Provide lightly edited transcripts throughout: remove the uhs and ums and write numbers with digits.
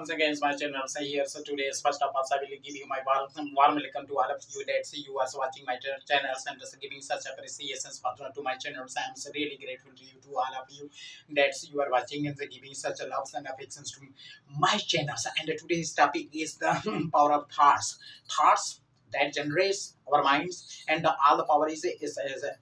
once again it's my channel. So here, so today's first of all, I will give you my warm welcome to all of you that see you are watching my channels and just giving such appreciations to my channel. So I'm so really grateful to you, to all of you that you are watching and giving such a loves and affections to my channels. And today's topic is the power of thoughts. Thoughts that generates our minds, and all the power is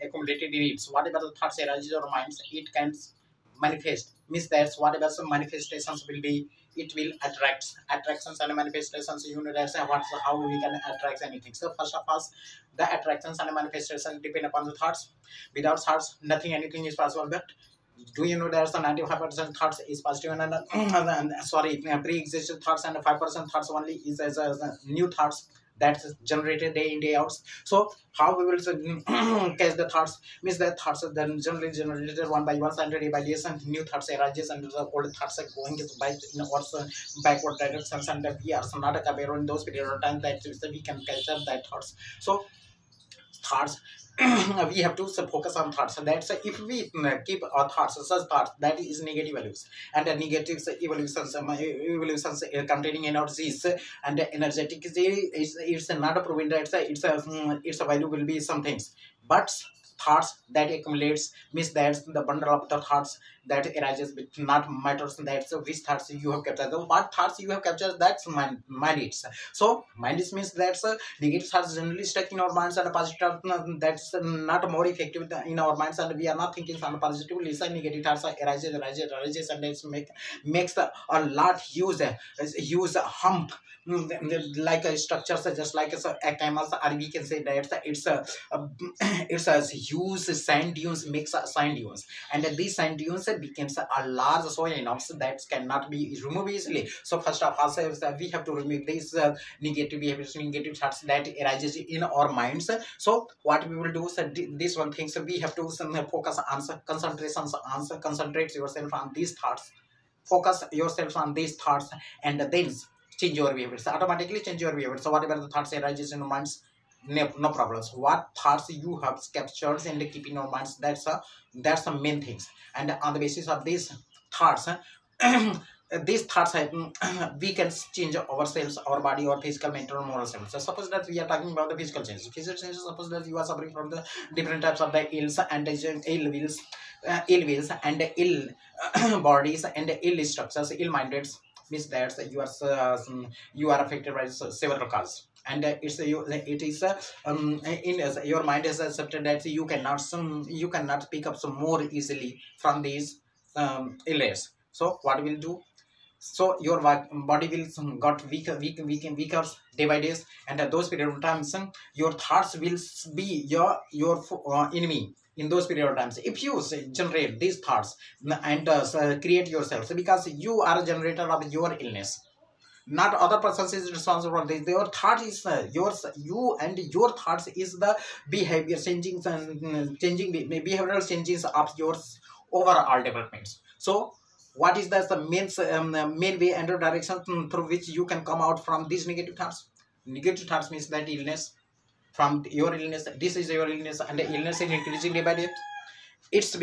accumulated in it. So whatever the thoughts arises our minds, it can manifest. Means that's whatever some manifestations will be, it will attractions and manifestations. You know that's how we can attract anything. So first of all, the attractions and manifestations depend upon the thoughts. Without thoughts, nothing, anything is possible. But do you know there's a 95% thoughts is positive and sorry, pre-existing thoughts, and 5% thoughts only is as new thoughts that's generated day in day out. So how we will catch the thoughts? Means that thoughts are then generally generated one by one, and day by day, and new thoughts arises, and the old thoughts are going by backward directions, and we are not aware in those period of time that we can capture that thoughts. So thoughts we have to focus on thoughts. So that's if we keep our thoughts, such thoughts that is negative values, and the negative evolutions containing energies, and the energetic it's not a proven that it's a value will be some things, but thoughts that accumulates means that's the bundle of the thoughts that arises with not matters. That's which thoughts you have captured. What thoughts you have captured, that's mind is. So mind is means that's negative thoughts generally stuck in our minds, and positive that's not more effective in our minds, and we are not thinking on positively. So negative thoughts arises, and it's makes a lot use hump, like a structure just like a canvas, or we can say that it's a huge sand dunes, makes sand dunes, and these sand dunes becomes a large soil enough that cannot be removed easily. So first of all, we have to remove these negative behaviors, negative thoughts that arises in our minds. So what we will do, so this one thing, so we have to focus on concentrate yourself on these thoughts, focus yourself on these thoughts, and then change your behavior. So automatically change your behavior. So whatever the thoughts arises in your minds, no problems. What thoughts you have captured and keep in your minds, that's the main things. And on the basis of these thoughts, these thoughts we can change ourselves, our body, or physical, mental, or moral self. So suppose that we are talking about the physical changes. Physical changes, suppose that you are suffering from the different types of the ills and ill wills and ill bodies and ill structures, ill minded, means that you are affected by several causes, and it is in your mind is accepted that you cannot pick up some more easily from these illness. So what will do? So your body will got weaker day by days, and at those period of times your thoughts will be your enemy in those period of times. If you generate these thoughts and create yourself, so because you are a generator of your illness, not other persons is responsible for this. Your thought is yours, you and your thoughts is the behavior changing behavioral changes of yours overall developments. So what is the main way and direction through which you can come out from these negative thoughts? Negative thoughts means that illness, from your illness, this is your illness, and the illness is increasing day by day. So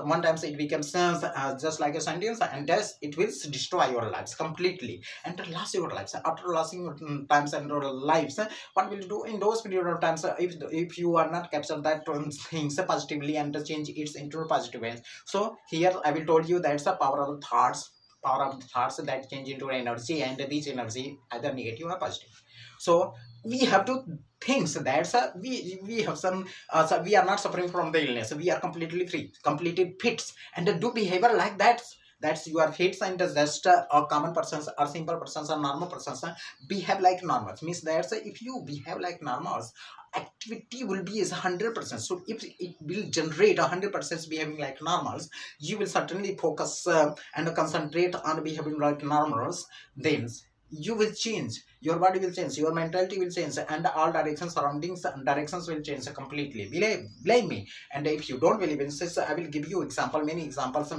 one time it becomes just like a sentence, and thus it will destroy your lives completely and last your lives. After losing your times and your lives, what will you do in those period of times if you are not captured that things positively and change it into positive ways? So here I will told you that's the power of the thoughts, that change into energy, and this energy either negative or positive. So we have to think that we have some so we are not suffering from the illness, we are completely free, completely fit, and do behavior like that. That's you are fit, and just common persons or simple persons or normal persons behave like normals. Means that if you behave like normals, activity will be is 100%. So if it will generate 100% behaving like normals, you will certainly focus and concentrate on behaving like normals. Then you will change, your body will change, your mentality will change, and all directions, surroundings and directions will change completely. Believe me. And if you don't believe in this, I will give you example, many examples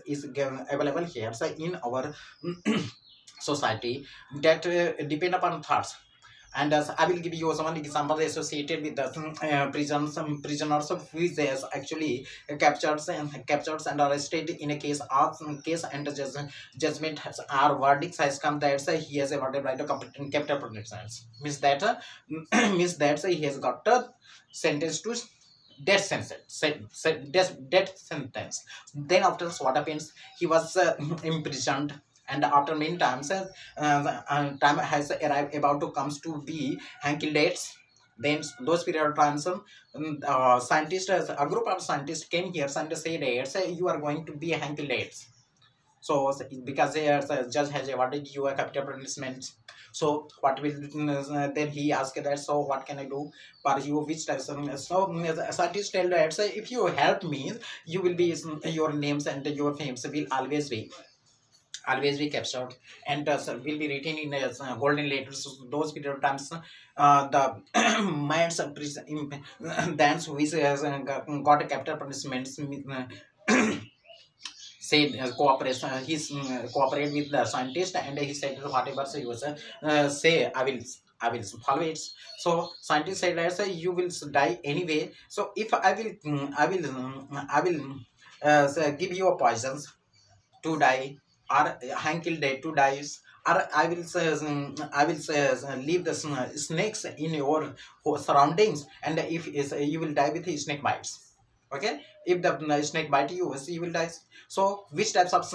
is available here. So in our society that depend upon thoughts. And I will give you some example associated with the prisoners who is actually captured and arrested in a case and the judgment has our verdicts has come that he has awarded right to capital punishment. Means that means that he has got sentenced to death sentence. Death sentence. Then after what happens? He was imprisoned, and after many times, time has arrived about to comes to be hanky dates. Then those period of times, scientists, a group of scientists came here and said, you are going to be hanky dates. So because the judge has awarded you a capital punishment, so what will then he asked that, so what can I do for you, which types of, so the scientist tell that, so if you help me, you will be, your names and your names will always be captured, and will be written in golden letters. So those period of times, the minds of prison dance who is got a capital punishment, said cooperation, he's cooperate with the scientist, and he said whatever so he was say, I will follow it. So scientist said that, you will die anyway, so if I will give you a poisons to die, or hang kill day to die, or I will say, leave the snakes in your surroundings, and if is you will die with snake bites. Okay, if the snake bite you, so you will die. So which types of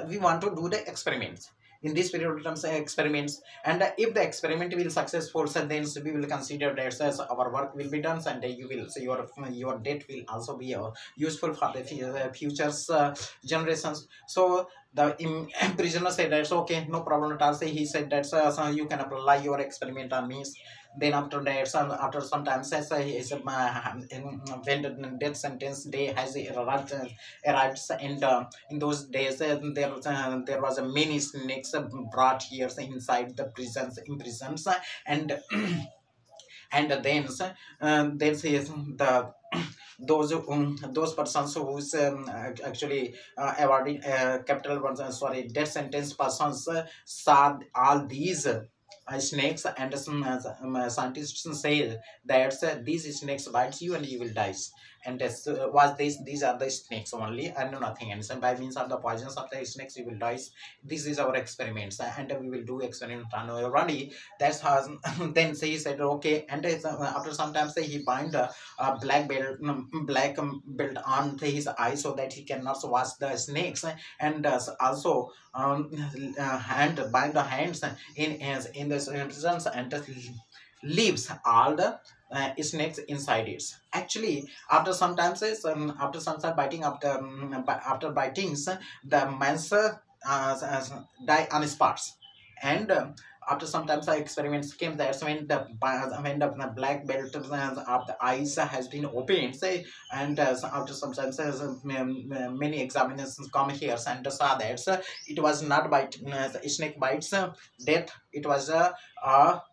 we want to do the experiments in this period of time, experiments, and if the experiment will successful, so then we will consider that as our work will be done, and you will, so your death will also be useful for the futures generations. So the prisoner said that's okay, no problem at all. So he said that, so you can apply your experiment on me. Then after that, after some time, says he is when the death sentence day has arrived, and in those days, there was a many snakes brought here inside the prisons, in prisons, and and then says the those persons who's actually awarding capital sorry, death sentence persons saw all these snakes, and some scientists say that these snakes bites you and you will die, and was these are the snakes only and nothing else, and by means of the poisons of the snakes you will die. This is our experiments, and we will do experiment on our body. That's how then he said okay, and after sometimes he bind a black belt on his eye so that he cannot watch the snakes, and also hand bind the hands in the prisons, and leaves all the snakes inside it. Actually, after sometimes after some biting, after bitings, the man's die on spots, and after sometimes experiments came, that's when the black belt of the eyes has been opened, say, and after sometimes many examinations come here and saw that it was not bite snake bites death, it was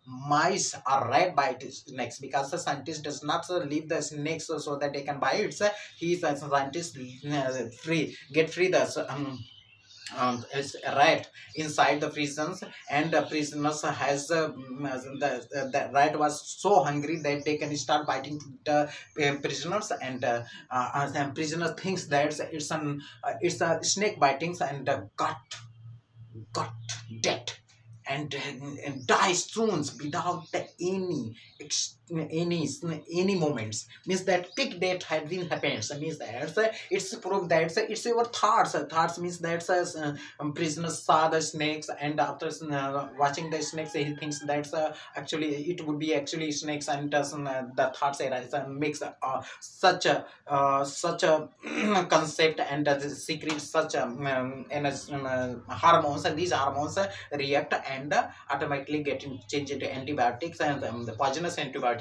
mice or rat bite snakes, because the scientist does not leave the snakes so that they can bite it. He is a scientist get free the is rat inside the prisons, and the prisoners has the rat was so hungry that they can start biting the prisoners, and prisoners thinks that it's a snake bitings, and got dead, and dies soon without any moments. Means that quick death had been happens, means that it's proof that it's your thoughts means that prisoners saw the snakes, and after watching the snakes he thinks that actually it would be actually snakes, and the thoughts arise and makes such a concept, and the secret such hormones, and these hormones react and automatically get changed into antibiotics, and the poisonous antibodies,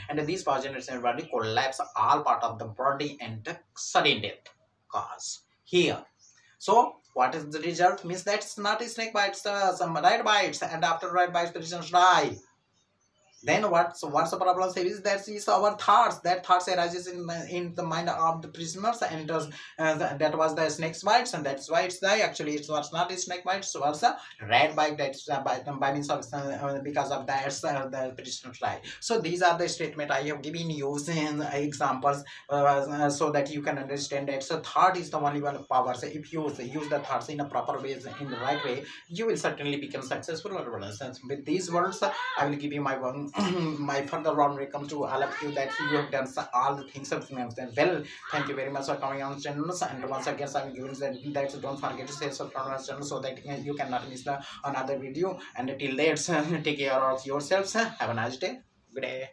and these poisonous antibodies collapse all part of the body, and sudden death cause here. So what is the result? Means that's not a snake bites, some rat bites, and after rat bites, the patients die. Then what's the problem is that is our thoughts. That thoughts arises in the mind of the prisoners, and that was the snake bites, and that's why it's die. Actually, it was not a snake bites, it was a rat bite. That's by means of because of that the prisoners die. So these are the statement I have given you in examples, so that you can understand that. So thought is the only one power. So if you use the thoughts in a proper way, in the right way, you will certainly become successful. With these words, I will give you my one my further on welcome to all of you that you have done all the things of well. Thank you very much for coming on channel, and once again I'm giving that don't forget to say subscribe to channel so that you cannot miss the another video. And till then, take care of yourselves. Have a nice day. Good day.